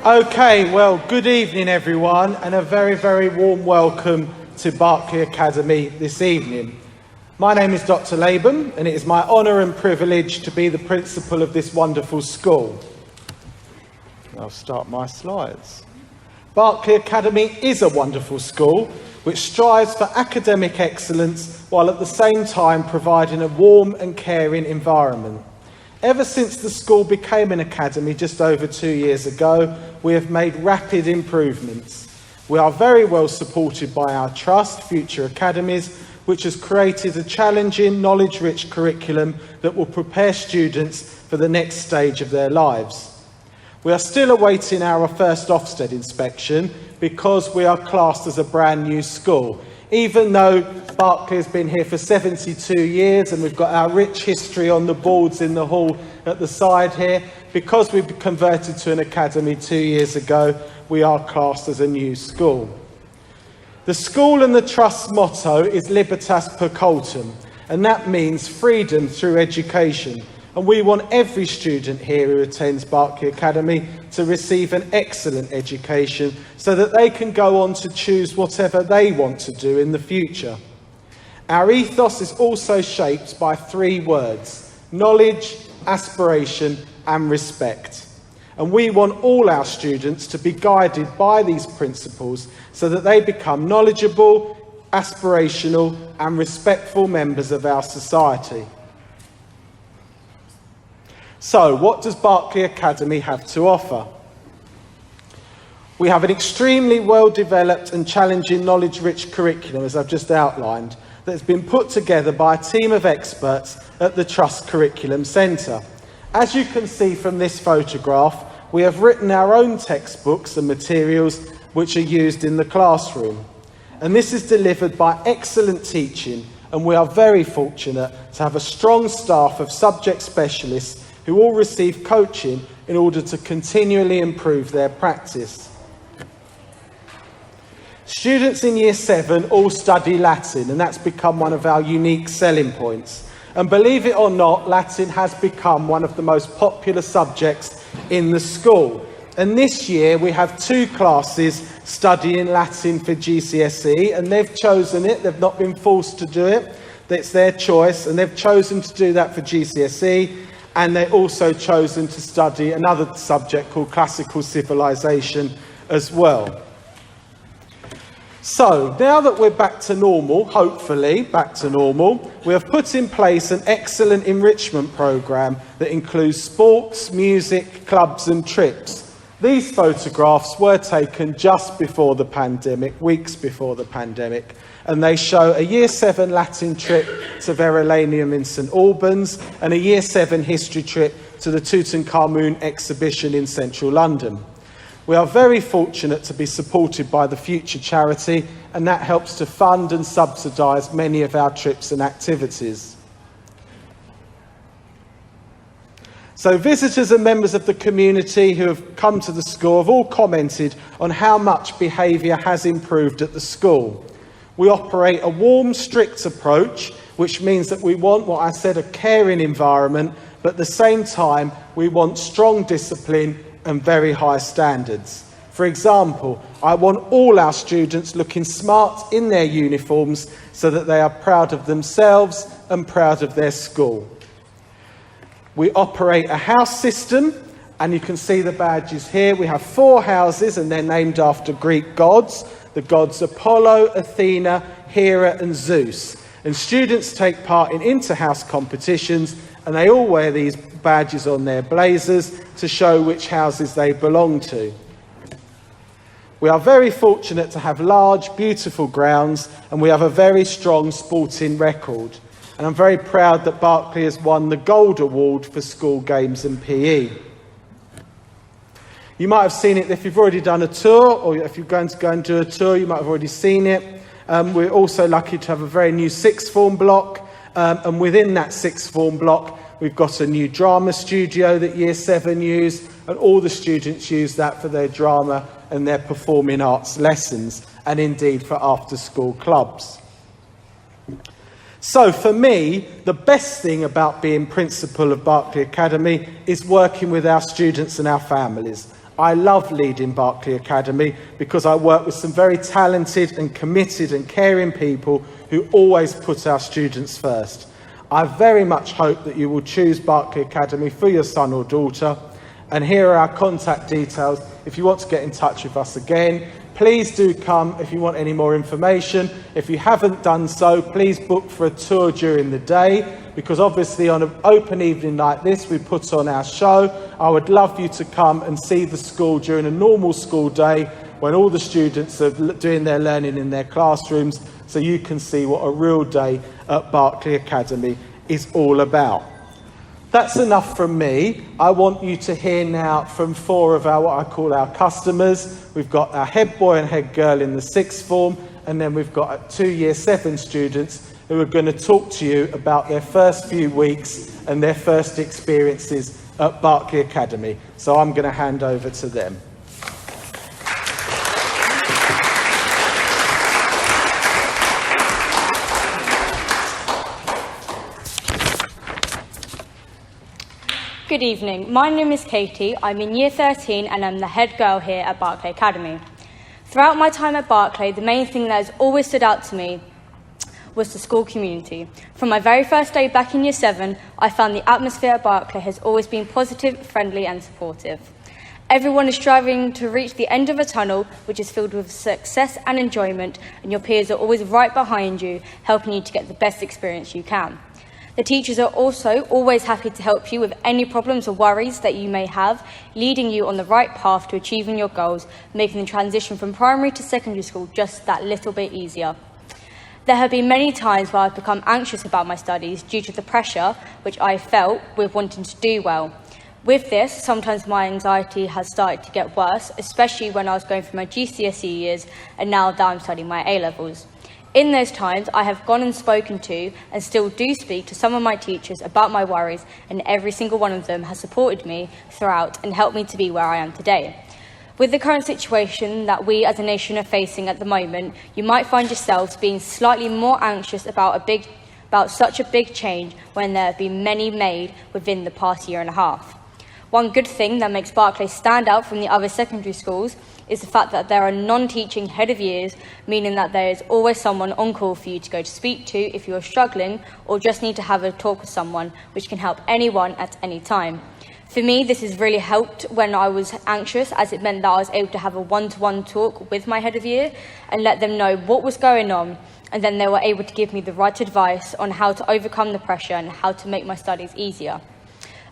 Okay, well, good evening everyone, and a very, very warm welcome to Barclay Academy this evening. My name is Dr Laban, and it is my honour and privilege to be the principal of this wonderful school. I'll start my slides. Barclay Academy is a wonderful school which strives for academic excellence while at the same time providing a warm and caring environment. Ever since the school became an academy just over 2 years ago, we have made rapid improvements. We are very well supported by our trust, Future Academies, which has created a challenging, knowledge-rich curriculum that will prepare students for the next stage of their lives. We are still awaiting our first Ofsted inspection because we are classed as a brand new school. Even though Barclay has been here for 72 years and we've got our rich history on the boards in the hall at the side here, because we've converted to an academy 2 years ago, we are classed as a new school. The school and the trust's motto is Libertas per Cultum, and that means freedom through education. And we want every student here who attends Barclay Academy to receive an excellent education so that they can go on to choose whatever they want to do in the future. Our ethos is also shaped by 3 words: knowledge, aspiration, and respect. And we want all our students to be guided by these principles so that they become knowledgeable, aspirational, and respectful members of our society. So, what does Barclay Academy have to offer? We have an extremely well-developed and challenging knowledge-rich curriculum, as I've just outlined, that has been put together by a team of experts at the Trust Curriculum Centre. As you can see from this photograph, we have written our own textbooks and materials which are used in the classroom. And this is delivered by excellent teaching, and we are very fortunate to have a strong staff of subject specialists who all receive coaching in order to continually improve their practice. Students in Year 7 all study Latin, and that's become one of our unique selling points. And believe it or not, Latin has become one of the most popular subjects in the school. And this year we have 2 classes studying Latin for GCSE, and they've chosen it. They've not been forced to do it. It's their choice, and they've chosen to do that for GCSE. And they've also chosen to study another subject called classical civilization as well. So, now that we're back to normal, hopefully back to normal, we have put in place an excellent enrichment programme that includes sports, music, clubs and trips. These photographs were taken just before the pandemic, weeks before the pandemic, and they show a Year 7 Latin trip to Verulamium in St Albans and a Year 7 history trip to the Tutankhamun exhibition in central London. We are very fortunate to be supported by the Future charity, and that helps to fund and subsidise many of our trips and activities. So visitors and members of the community who have come to the school have all commented on how much behaviour has improved at the school. We operate a warm, strict approach, which means that we want, what I said, a caring environment, but at the same time, we want strong discipline and very high standards. For example, I want all our students looking smart in their uniforms so that they are proud of themselves and proud of their school. We operate a house system, and you can see the badges here. We have 4 houses, and they're named after Greek gods. The gods Apollo, Athena, Hera and Zeus. And students take part in inter-house competitions, and they all wear these badges on their blazers to show which houses they belong to. We are very fortunate to have large, beautiful grounds, and we have a very strong sporting record. And I'm very proud that Barclay has won the Gold Award for school games and PE. You might have seen it if you've already done a tour, or if you're going to go and do a tour, you might have already seen it. We're also lucky to have a very new 6th form block, and within that 6th form block, we've got a new drama studio that Year 7 use, and all the students use that for their drama and their performing arts lessons, and indeed for after-school clubs. So for me, the best thing about being principal of Barclay Academy is working with our students and our families. I love leading Barclay Academy because I work with some very talented and committed and caring people who always put our students first. I very much hope that you will choose Barclay Academy for your son or daughter. And here are our contact details. If you want to get in touch with us again, please do come if you want any more information. If you haven't done so, please book for a tour during the day, because obviously on an open evening like this, we put on our show. I would love you to come and see the school during a normal school day when all the students are doing their learning in their classrooms, so you can see what a real day at Barclay Academy is all about. That's enough from me. I want you to hear now from four of our, what I call our customers. We've got our head boy and head girl in the sixth form, and then we've got 2 year 7 students who are going to talk to you about their first few weeks and their first experiences at Barclay Academy. So I'm going to hand over to them. Good evening, my name is Katie, I'm in Year 13 and I'm the head girl here at Barclay Academy. Throughout my time at Barclay, the main thing that has always stood out to me was the school community. From my very first day back in Year 7, I found the atmosphere at Barclay has always been positive, friendly and supportive. Everyone is striving to reach the end of a tunnel which is filled with success and enjoyment, and your peers are always right behind you, helping you to get the best experience you can. The teachers are also always happy to help you with any problems or worries that you may have, leading you on the right path to achieving your goals, making the transition from primary to secondary school just that little bit easier. There have been many times where I've become anxious about my studies due to the pressure which I felt with wanting to do well. With this, sometimes my anxiety has started to get worse, especially when I was going through my GCSE years and now that I'm studying my A-levels. In those times, I have gone and spoken to, and still do speak to some of my teachers about my worries, and every single one of them has supported me throughout and helped me to be where I am today. With the current situation that we as a nation are facing at the moment, you might find yourselves being slightly more anxious about such a big change when there have been many made within the past year and a half. One good thing that makes Barclay stand out from the other secondary schools is the fact that there are non-teaching head of years, meaning that there is always someone on call for you to go to speak to if you are struggling or just need to have a talk with someone, which can help anyone at any time. For me, this has really helped when I was anxious, as it meant that I was able to have a one-to-one talk with my head of year and let them know what was going on, and then they were able to give me the right advice on how to overcome the pressure and how to make my studies easier.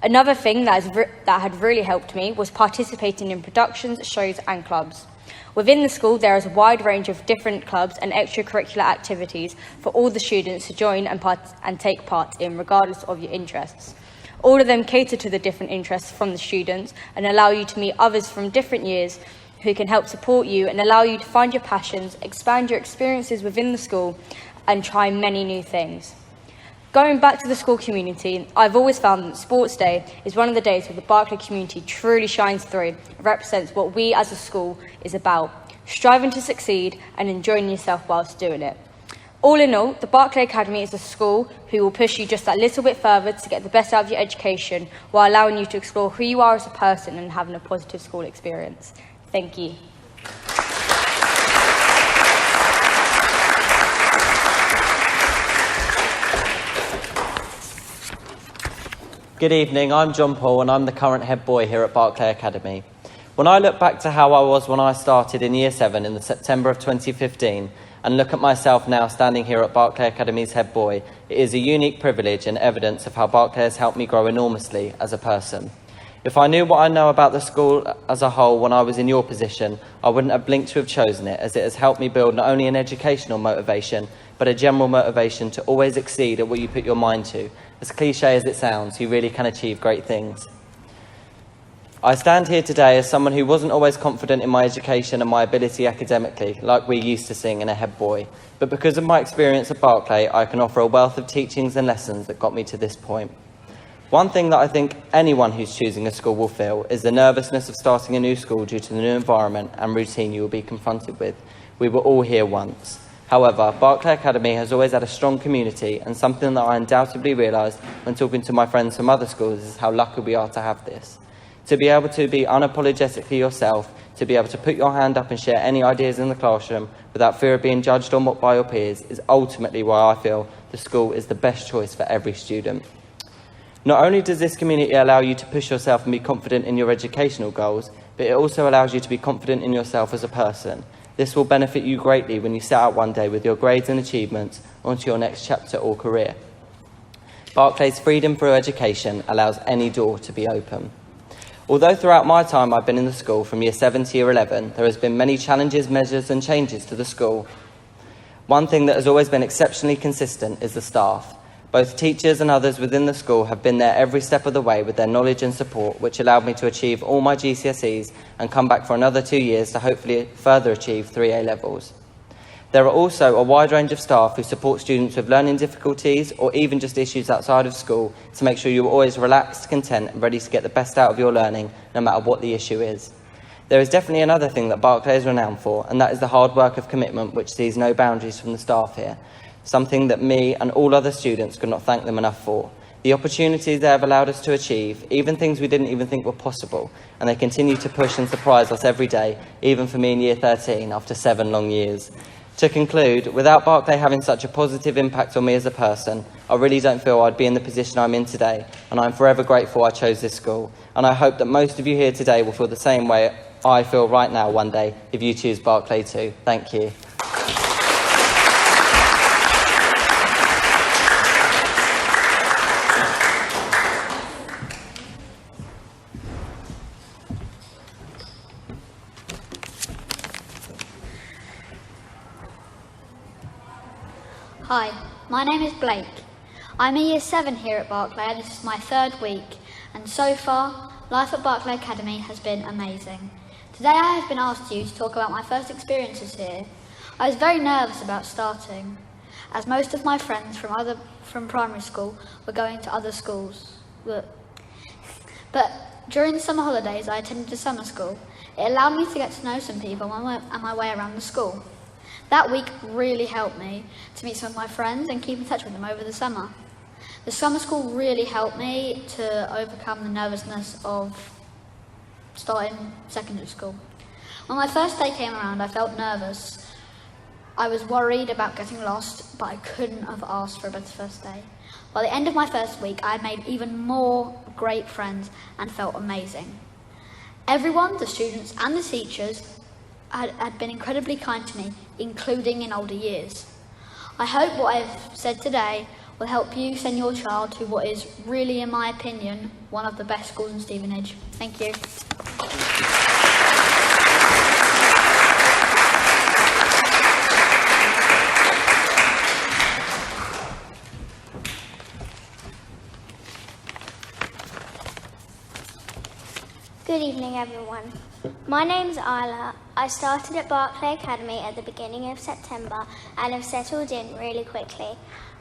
Another thing that had really helped me was participating in productions, shows and clubs. Within the school, there is a wide range of different clubs and extracurricular activities for all the students to join and take part in, regardless of your interests. All of them cater to the different interests from the students and allow you to meet others from different years who can help support you and allow you to find your passions, expand your experiences within the school and try many new things. Going back to the school community, I've always found that Sports Day is one of the days where the Barclay community truly shines through and represents what we as a school is about, striving to succeed and enjoying yourself whilst doing it. All in all, the Barclay Academy is a school who will push you just that little bit further to get the best out of your education while allowing you to explore who you are as a person and having a positive school experience. Thank you. Good evening, I'm John Paul and I'm the current head boy here at Barclay Academy. When I look back to how I was when I started in Year 7 in the September of 2015 and look at myself now standing here at Barclay Academy's head boy, it is a unique privilege and evidence of how Barclay has helped me grow enormously as a person. If I knew what I know about the school as a whole when I was in your position, I wouldn't have blinked to have chosen it, as it has helped me build not only an educational motivation, but a general motivation to always exceed at what you put your mind to. As cliche as it sounds, you really can achieve great things. I stand here today as someone who wasn't always confident in my education and my ability academically, like we're used to seeing in a head boy. But because of my experience at Barclay, I can offer a wealth of teachings and lessons that got me to this point. One thing that I think anyone who's choosing a school will feel is the nervousness of starting a new school due to the new environment and routine you will be confronted with. We were all here once. However, Barclay Academy has always had a strong community, and something that I undoubtedly realised when talking to my friends from other schools is how lucky we are to have this. To be able to be unapologetically yourself, to be able to put your hand up and share any ideas in the classroom without fear of being judged or mocked by your peers is ultimately why I feel the school is the best choice for every student. Not only does this community allow you to push yourself and be confident in your educational goals, but it also allows you to be confident in yourself as a person. This will benefit you greatly when you set out one day with your grades and achievements onto your next chapter or career. Barclay's freedom through education allows any door to be open. Although throughout my time I've been in the school from year 7 to year 11, there has been many challenges, measures and changes to the school. One thing that has always been exceptionally consistent is the staff. Both teachers and others within the school have been there every step of the way with their knowledge and support, which allowed me to achieve all my GCSEs and come back for another 2 years to hopefully further achieve 3 A levels. There are also a wide range of staff who support students with learning difficulties or even just issues outside of school to make sure you're always relaxed, content and ready to get the best out of your learning no matter what the issue is. There is definitely another thing that Barclay is renowned for, and that is the hard work of commitment which sees no boundaries from the staff here, something that me and all other students could not thank them enough for. The opportunities they have allowed us to achieve, even things we didn't even think were possible, and they continue to push and surprise us every day, even for me in year 13 after 7 long years. To conclude, without Barclay having such a positive impact on me as a person, I really don't feel I'd be in the position I'm in today, and I'm forever grateful I chose this school. And I hope that most of you here today will feel the same way I feel right now one day if you choose Barclay too. Thank you. Hi, my name is Blake. I'm a year 7 here at Barclay and this is my 3rd week, and so far, life at Barclay Academy has been amazing. Today I have been asked to talk about my first experiences here. I was very nervous about starting, as most of my friends from primary school were going to other schools. But during the summer holidays I attended a summer school. It allowed me to get to know some people on my way around the school. That week really helped me to meet some of my friends and keep in touch with them over the summer. The summer school really helped me to overcome the nervousness of starting secondary school. When my first day came around, I felt nervous. I was worried about getting lost, but I couldn't have asked for a better first day. By the end of my first week, I had made even more great friends and felt amazing. Everyone, the students and the teachers, had been incredibly kind to me, including in older years. I hope what I've said today will help you send your child to what is really, in my opinion, one of the best schools in Stevenage. Thank you. Good evening, everyone. My name's Isla. I started at Barclay Academy at the beginning of September and have settled in really quickly.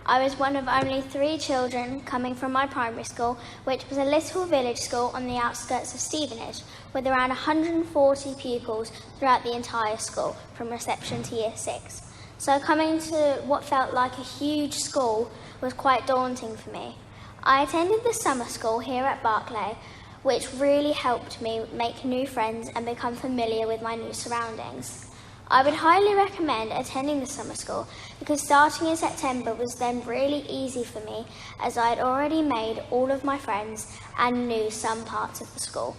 I was one of only 3 children coming from my primary school, which was a little village school on the outskirts of Stevenage, with around 140 pupils throughout the entire school, from reception to year 6. So coming to what felt like a huge school was quite daunting for me. I attended the summer school here at Barclay, which really helped me make new friends and become familiar with my new surroundings. I would highly recommend attending the summer school because starting in September was then really easy for me as I had already made all of my friends and knew some parts of the school.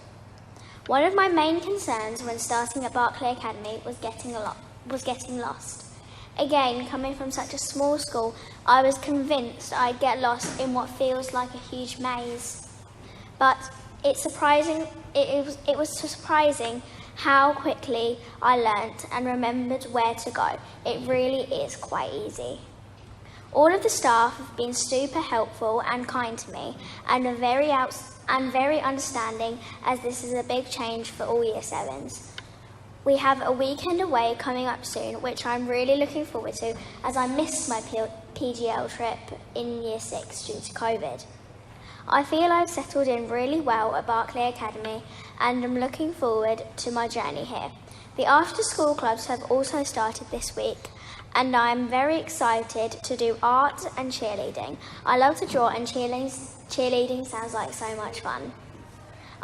One of my main concerns when starting at Barclay Academy was getting lost. Again, coming from such a small school, I was convinced I'd get lost in what feels like a huge maze. But it was surprising how quickly I learnt and remembered where to go. It really is quite easy. All of the staff have been super helpful and kind to me and are very understanding, as this is a big change for all year 7s. We have a weekend away coming up soon, which I'm really looking forward to as I missed my PGL trip in year 6 due to COVID. I feel I've settled in really well at Barclay Academy and I'm looking forward to my journey here. The after-school clubs have also started this week and I'm very excited to do art and cheerleading. I love to draw and cheerleading sounds like so much fun.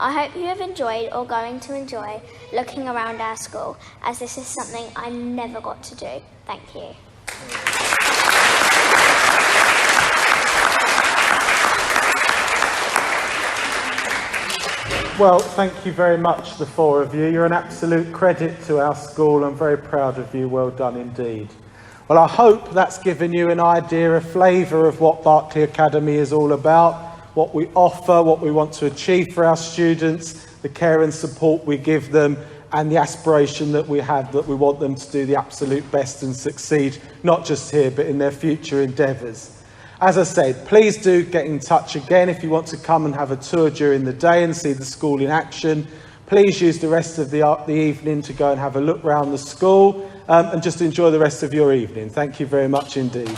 I hope you have enjoyed or going to enjoy looking around our school, as this is something I never got to do. Thank you. Well, thank you very much, the four of you. You're an absolute credit to our school. I'm very proud of you. Well done indeed. Well, I hope that's given you an idea, a flavour of what Barclay Academy is all about, what we offer, what we want to achieve for our students, the care and support we give them, and the aspiration that we have, that we want them to do the absolute best and succeed, not just here, but in their future endeavours. As I said, please do get in touch again if you want to come and have a tour during the day and see the school in action. Please use the rest of the evening to go and have a look round the school and just enjoy the rest of your evening. Thank you very much indeed.